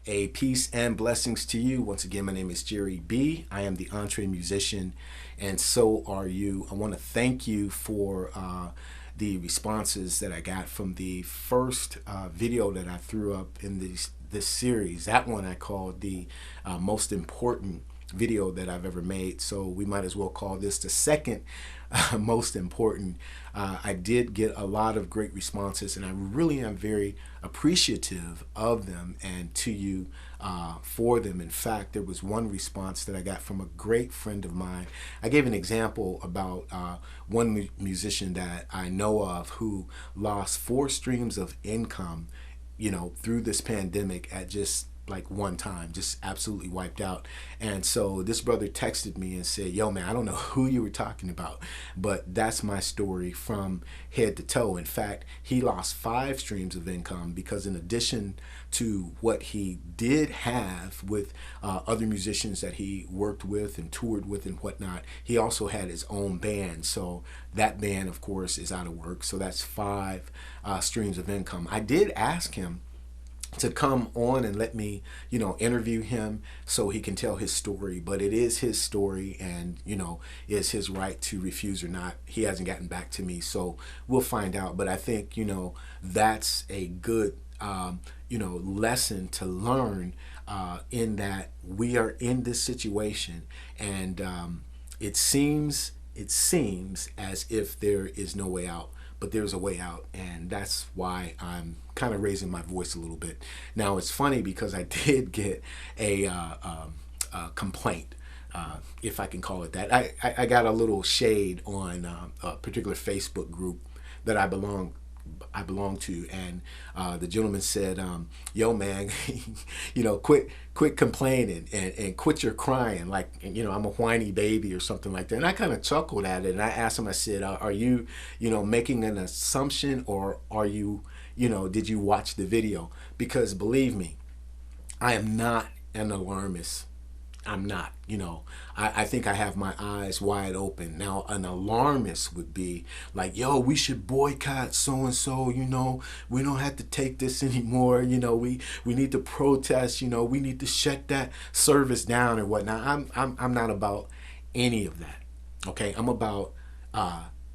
A peace and blessings to you. Once again, my name is Jere B. I am the EntreMusician, and so are you. I want to thank you for the responses that I got from the first video that I threw up in this series. That one I called the most important video that I've ever made, so we might as well call this the second most important. I did get a lot of great responses, and I really am very appreciative of them and to you for them. In fact, there was one response that I got from a great friend of mine. I gave an example about one musician that I know of who lost 4 streams of income, through this pandemic at just like one time, just absolutely wiped out. And so this brother texted me and said, yo man, I don't know who you were talking about, but that's my story from head to toe. In fact, he lost 5 streams of income because in addition to what he did have with other musicians that he worked with and toured with and whatnot, he also had his own band. So that band, of course, is out of work. So that's 5 streams of income. I did ask him to come on and let me, interview him so he can tell his story. But it is his story, and, it's his right to refuse or not. He hasn't gotten back to me, so we'll find out. But I think, that's a good, lesson to learn in that we are in this situation, and it seems as if there is no way out. But there's a way out, and that's why I'm kind of raising my voice a little bit. Now, it's funny because I did get a complaint, if I can call it that. I got a little shade on a particular Facebook group that I belong to, and the gentleman said, yo man, quit complaining and quit your crying, like, I'm a whiny baby or something like that. And I kind of chuckled at it, and I asked him, I said, are you making an assumption, or are you did you watch the video? Because believe me, I am not an alarmist. I'm not, I think I have my eyes wide open. Now, an alarmist would be like, yo, we should boycott so-and-so, we don't have to take this anymore. We need to protest, we need to shut that service down or whatnot. I'm not about any of that. Okay. I'm about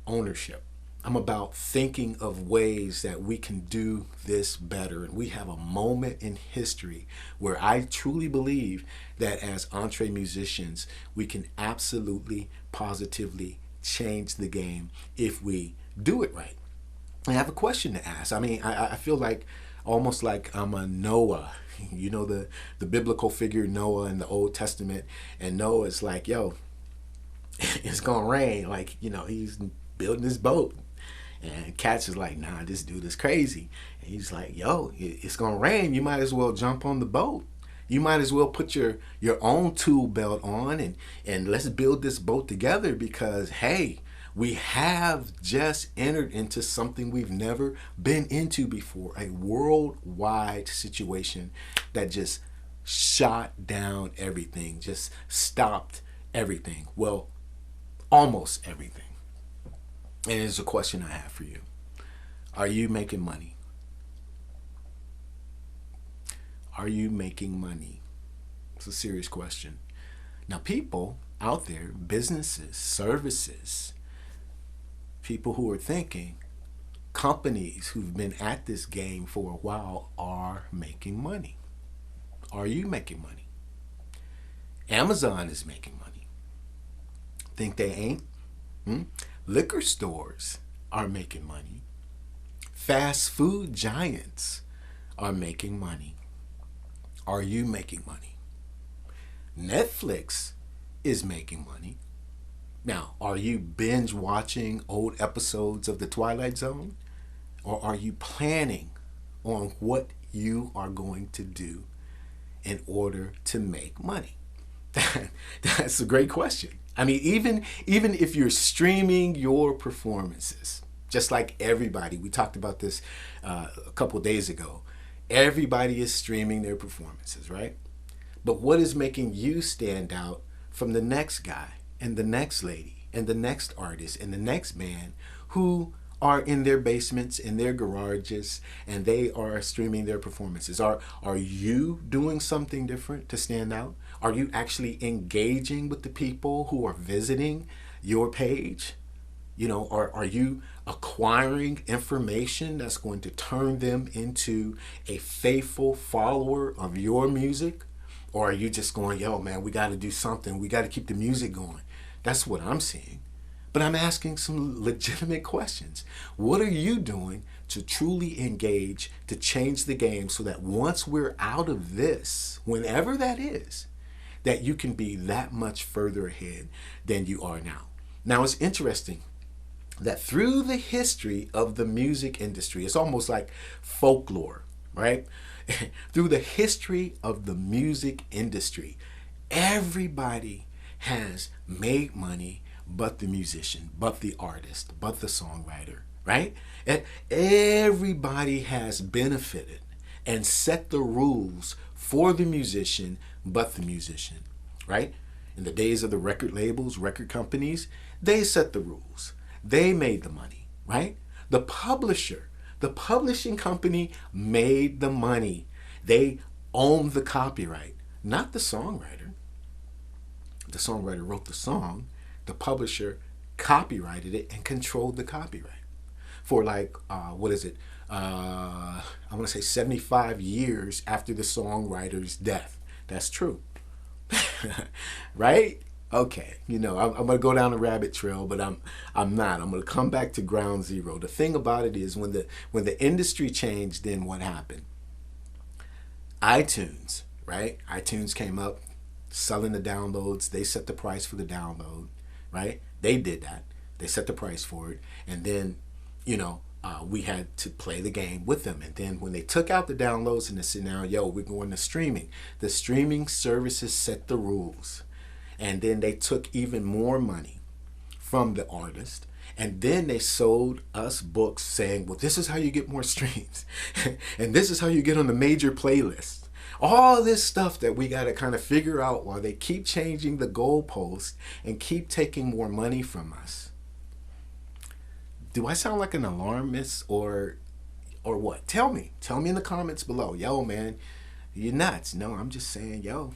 ownership. I'm about thinking of ways that we can do this better. And we have a moment in history where I truly believe that as EntreMusicians, we can absolutely, positively change the game if we do it right. I have a question to ask. I mean, I feel like almost like I'm a Noah, the biblical figure Noah in the Old Testament. And Noah's like, yo, it's going to rain. Like, he's building his boat. And Katz is like, nah, this dude is crazy. And he's like, yo, it's going to rain. You might as well jump on the boat. You might as well put your own tool belt on and let's build this boat together because, hey, we have just entered into something we've never been into before, a worldwide situation that just shot down everything, just stopped everything. Well, almost everything. And it's a question I have for you. Are you making money? Are you making money? It's a serious question. Now, people out there, businesses, services, people who are thinking, companies who've been at this game for a while are making money. Are you making money? Amazon is making money. Think they ain't? Liquor stores are making money. Fast food giants are making money. Are you making money? Netflix is making money. Now, are you binge watching old episodes of The Twilight Zone? Or are you planning on what you are going to do in order to make money? That's a great question. I mean, even if you're streaming your performances, just like everybody, we talked about this a couple days ago, everybody is streaming their performances, right? But what is making you stand out from the next guy and the next lady and the next artist and the next band who are in their basements, in their garages, and they are streaming their performances. Are you doing something different to stand out? Are you actually engaging with the people who are visiting your page? Are you acquiring information that's going to turn them into a faithful follower of your music? Or are you just going, yo, man, we got to do something. We got to keep the music going. That's what I'm seeing. But I'm asking some legitimate questions. What are you doing to truly engage, to change the game so that once we're out of this, whenever that is, that you can be that much further ahead than you are now? Now, it's interesting that through the history of the music industry, it's almost like folklore, right? Through the history of the music industry, everybody has made money but the musician, but the artist, but the songwriter, right? Everybody has benefited and set the rules for the musician, but the musician, right? In the days of the record labels, record companies, they set the rules. They made the money, right? The publisher, the publishing company made the money. They owned the copyright, not the songwriter. The songwriter wrote the song. The publisher copyrighted it and controlled the copyright for I want to say 75 years after the songwriter's death. That's true. Right? Okay. I'm going to go down a rabbit trail, but I'm not. I'm going to come back to ground zero. The thing about it is when the industry changed, then what happened? iTunes, right? iTunes came up selling the downloads. They set the price for the download. Right? They did that. They set the price for it. And then, we had to play the game with them. And then when they took out the downloads and they said, now, yo, we're going to streaming. The streaming services set the rules. And then they took even more money from the artist. And then they sold us books saying, well, this is how you get more streams. And this is how you get on the major playlists. All this stuff that we got to kind of figure out while they keep changing the goalpost and keep taking more money from us. Do I sound like an alarmist or what? Tell me in the comments below. Yo, man, you're nuts. No, I'm just saying, yo,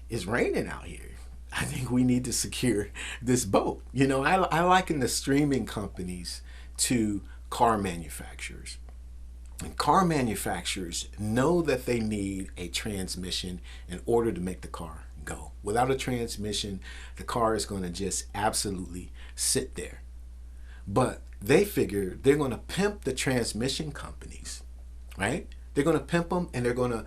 it's raining out here. I think we need to secure this boat. I liken the streaming companies to car manufacturers. And car manufacturers know that they need a transmission in order to make the car go. Without a transmission, the car is going to just absolutely sit there. But they figure they're going to pimp the transmission companies, right? They're going to pimp them and they're going to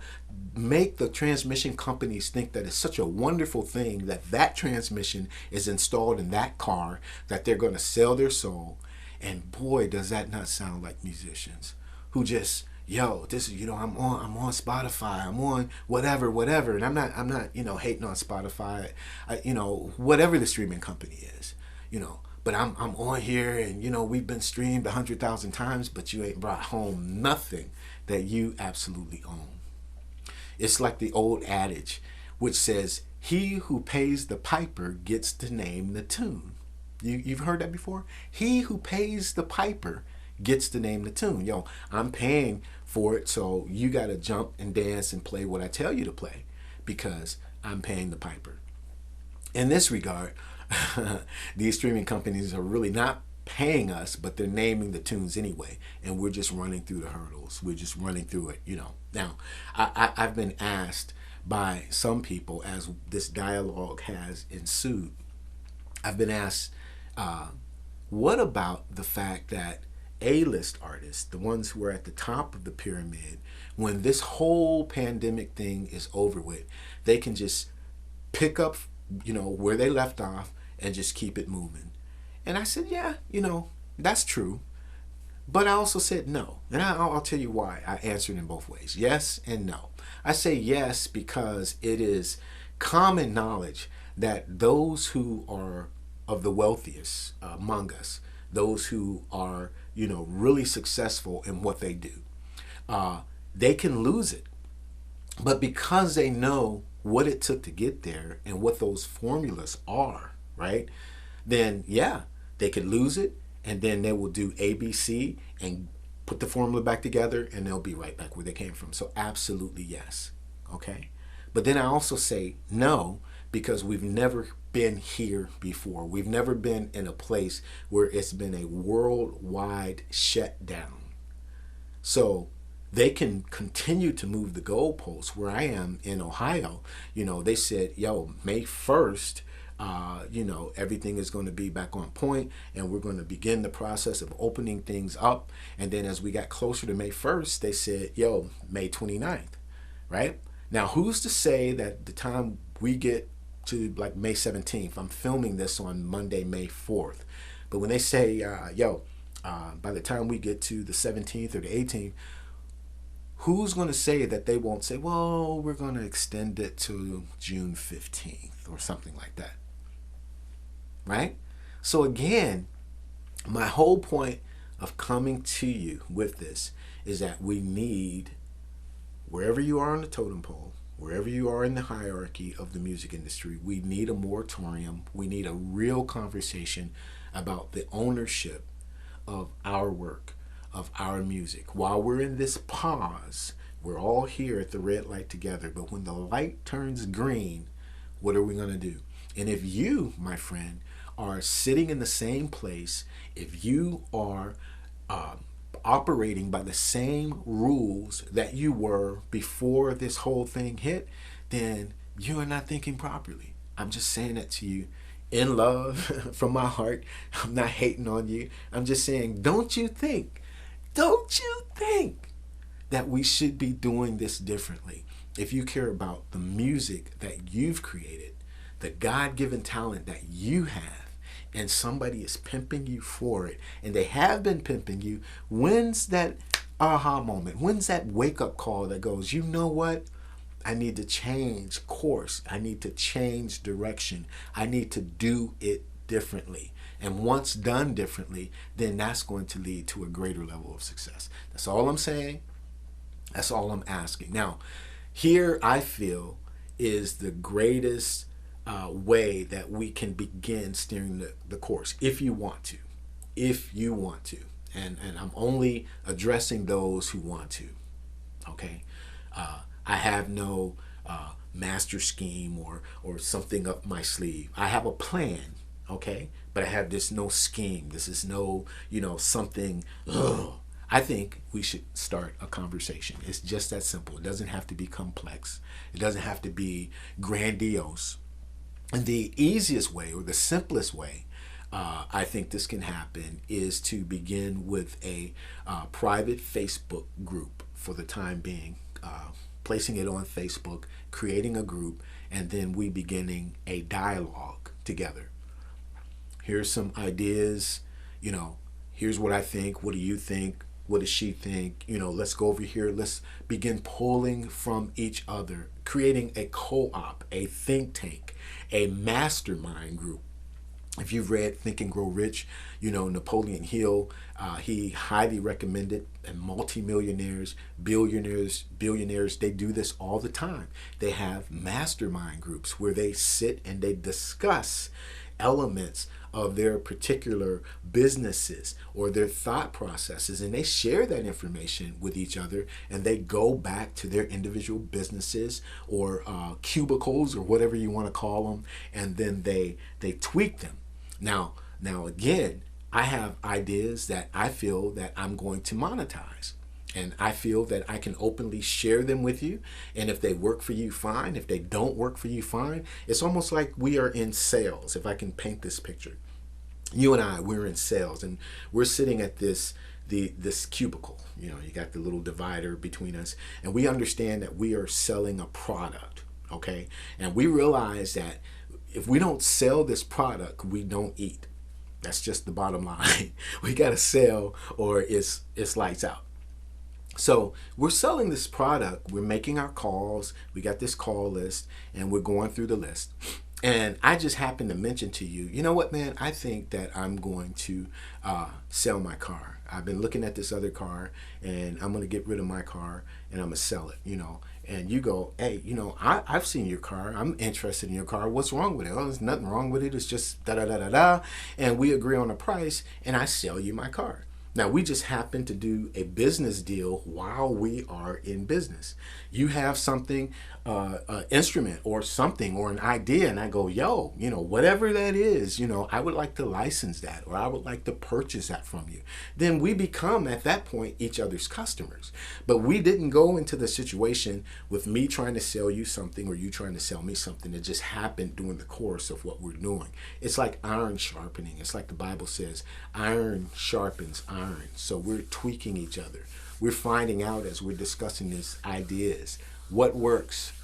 make the transmission companies think that it's such a wonderful thing that that is installed in that car that they're going to sell their soul. And boy, does that not sound like musicians who just, yo, this is, I'm on Spotify, I'm on whatever, and I'm not, hating on Spotify, whatever the streaming company is, but I'm on here and, we've been streamed 100,000 times, but you ain't brought home nothing that you absolutely own. It's like the old adage, which says, he who pays the piper gets to name the tune. You've heard that before? He who pays the piper gets to name the tune. Yo, I'm paying for it, so you got to jump and dance and play what I tell you to play because I'm paying the piper. In this regard, these streaming companies are really not paying us, but they're naming the tunes anyway, and we're just running through the hurdles. We're just running through it, Now, I've been asked by some people as this dialogue has ensued, I've been asked, what about the fact that A-list artists, the ones who are at the top of the pyramid, when this whole pandemic thing is over with, they can just pick up, where they left off and just keep it moving. And I said, yeah, that's true. But I also said no. And I'll tell you why. I answered in both ways, yes and no. I say yes because it is common knowledge that those who are of the wealthiest among us, those who are, really successful in what they do, they can lose it. But because they know what it took to get there and what those formulas are, right? Then, yeah, they could lose it and then they will do ABC and put the formula back together, and they'll be right back where they came from. So absolutely yes. Okay. But then I also say no, because we've never been here before. We've never been in a place where it's been a worldwide shutdown. So they can continue to move the goalposts. Where I am in Ohio, they said, yo, May 1st, everything is going to be back on point, and we're going to begin the process of opening things up. And then as we got closer to May 1st, they said, yo, May 29th, right? Now, who's to say that the time we get to like May 17th, I'm filming this on Monday, May 4th, but when they say, by the time we get to the 17th or the 18th, who's going to say that they won't say, well, we're going to extend it to June 15th or something like that, right? So again, my whole point of coming to you with this is that we need, wherever you are on the totem pole, wherever you are in the hierarchy of the music industry, we need a moratorium. We need a real conversation about the ownership of our work, of our music. While we're in this pause, we're all here at the red light together, but when the light turns green, what are we going to do? And if you, my friend, are sitting in the same place, if you are operating by the same rules that you were before this whole thing hit, then you are not thinking properly. I'm just saying that to you in love from my heart. I'm not hating on you. I'm just saying, don't you think that we should be doing this differently? If you care about the music that you've created, the God-given talent that you have, and somebody is pimping you for it, and they have been pimping you, when's that aha moment? When's that wake-up call that goes, you know what? I need to change course. I need to change direction. I need to do it differently. And once done differently, then that's going to lead to a greater level of success. That's all I'm saying. That's all I'm asking. Now, here I feel is the greatest way that we can begin steering the course, if you want to. And I'm only addressing those who want to. Okay? I have no master scheme or something up my sleeve. I have a plan, okay? But I have no scheme. This is no, something. I think we should start a conversation. It's just that simple. It doesn't have to be complex. It doesn't have to be grandiose. And the easiest way, or the simplest way, I think this can happen, is to begin with a private Facebook group for the time being, placing it on Facebook, creating a group, and then we beginning a dialogue together. Here's some ideas, here's what I think. What do you think? What does she think? Let's go over here. Let's begin pulling from each other, creating a co-op, a think tank, a mastermind group. If you've read Think and Grow Rich, Napoleon Hill, he highly recommended, and multimillionaires, billionaires, they do this all the time. They have mastermind groups where they sit and they discuss elements of their particular businesses or their thought processes, and they share that information with each other, and they go back to their individual businesses or cubicles or whatever you want to call them, and then they tweak them. Now again, I have ideas that I feel that I'm going to monetize. And I feel that I can openly share them with you. And if they work for you, fine. If they don't work for you, fine. It's almost like we are in sales, if I can paint this picture. You and we're in sales, and we're sitting at this cubicle. You got the little divider between us, and we understand that we are selling a product, okay? And we realize that if we don't sell this product, we don't eat. That's just the bottom line. We got to sell, or it's lights out. So we're selling this product, we're making our calls, we got this call list, and we're going through the list. And I just happened to mention to you, you know what, man, I think that I'm going to sell my car. I've been looking at this other car, and I'm going to get rid of my car, and I'm going to sell it, And you go, hey, I've seen your car. I'm interested in your car. What's wrong with it? Oh, there's nothing wrong with it. It's just da-da-da-da-da. And we agree on a price, and I sell you my car. Now, we just happen to do a business deal while we are in business. You have something, an instrument or something or an idea, and I go, yo, whatever that is, I would like to license that, or I would like to purchase that from you. Then we become, at that point, each other's customers. But we didn't go into the situation with me trying to sell you something or you trying to sell me something. It just happened during the course of what we're doing. It's like iron sharpening. It's like the Bible says, iron sharpens iron. So we're tweaking each other. We're finding out as we're discussing these ideas, what works,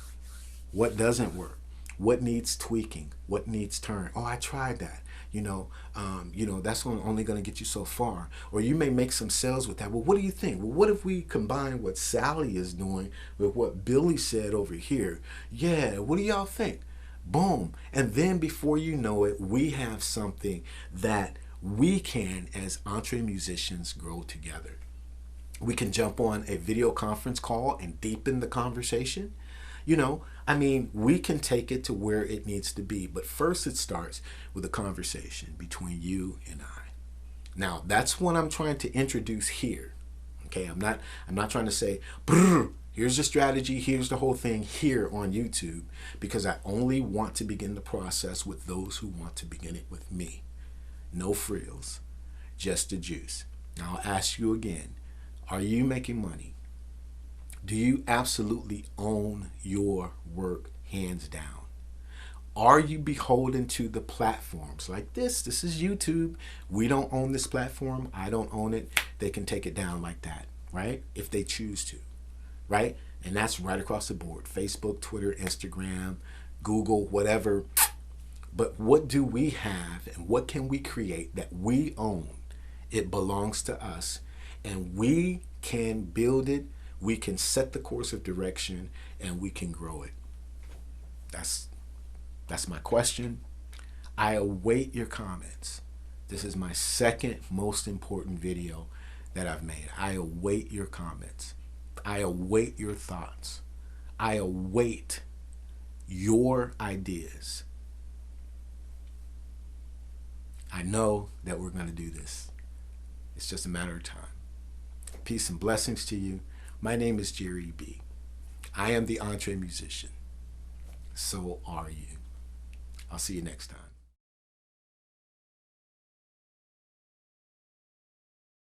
what doesn't work, what needs tweaking, what needs turn. Oh, I tried that. That's only going to get you so far. Or you may make some sales with that. Well, what do you think? Well, what if we combine what Sally is doing with what Billy said over here? Yeah, what do y'all think? Boom. And then before you know it, we have something that we can, as EntreMusicians, grow together. We can jump on a video conference call and deepen the conversation. We can take it to where it needs to be. But first it starts with a conversation between you and I. Now, that's what I'm trying to introduce here. Okay, I'm not trying to say, here's the strategy, here's the whole thing here on YouTube, because I only want to begin the process with those who want to begin it with me. No frills, just the juice. Now I'll ask you again, are you making money? Do you absolutely own your work hands down? Are you beholden to the platforms like this? This is YouTube. We don't own this platform. I don't own it. They can take it down like that, right? If they choose to, right? And that's right across the board. Facebook, Twitter, Instagram, Google, whatever. But what do we have and what can we create that we own? It belongs to us, and we can build it, we can set the course of direction, and we can grow it. That's my question. I await your comments. This is my second most important video that I've made. I await your comments. I await your thoughts. I await your ideas. I know that we're going to do this. It's just a matter of time. Peace and blessings to you. My name is Jere B. I am the EntreMusician. So are you. I'll see you next time.